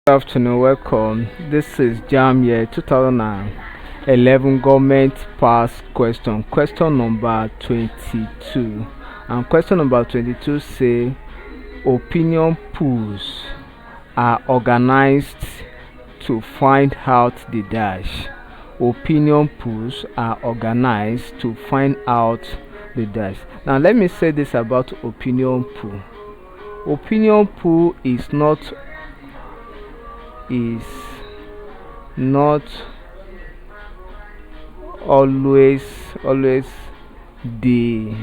Good afternoon, welcome. This is Jamb year 2011 government pass question number 22. And question number 22 say opinion polls are organized to find out the dash. Opinion polls are organized to find out the dash. Now let me say this about opinion poll. Opinion poll is not always the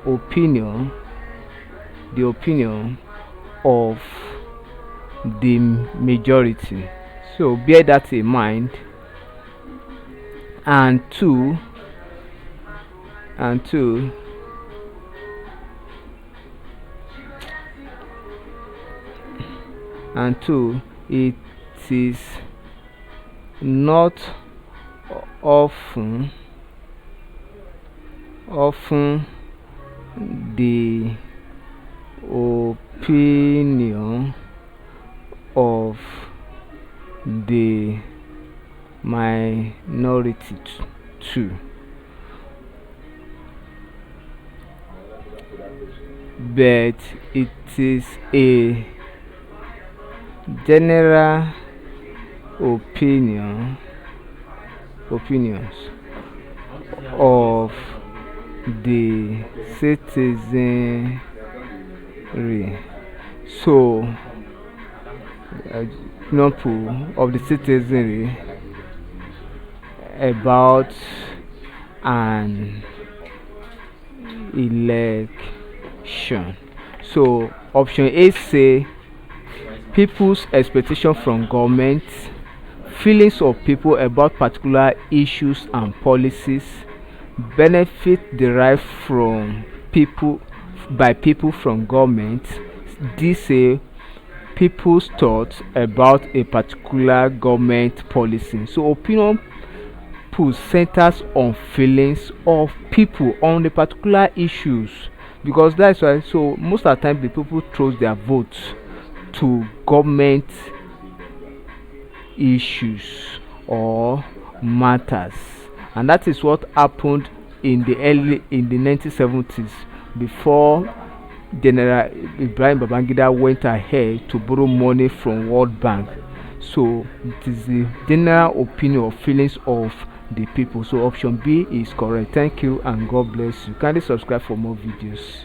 opinion of the majority, so bear that in mind. And two and two and two it is not often the opinion of the minority too, but it is a general opinions of the citizenry. So example of the citizenry about an election. So option A say people's expectation from government, feelings of people about particular issues and policies, benefit derived from people by people from government. D say people's thoughts about a particular government policy. So opinion poll centers on feelings of people on the particular issues, because that's why. So most of the time the people throws their votes to government issues or matters, and that is what happened in the 1970s, before General Ibrahim Babangida went ahead to borrow money from World Bank. So it is the general opinion or feelings of the people. So option B is correct. Thank you and God bless you. Kindly subscribe for more videos.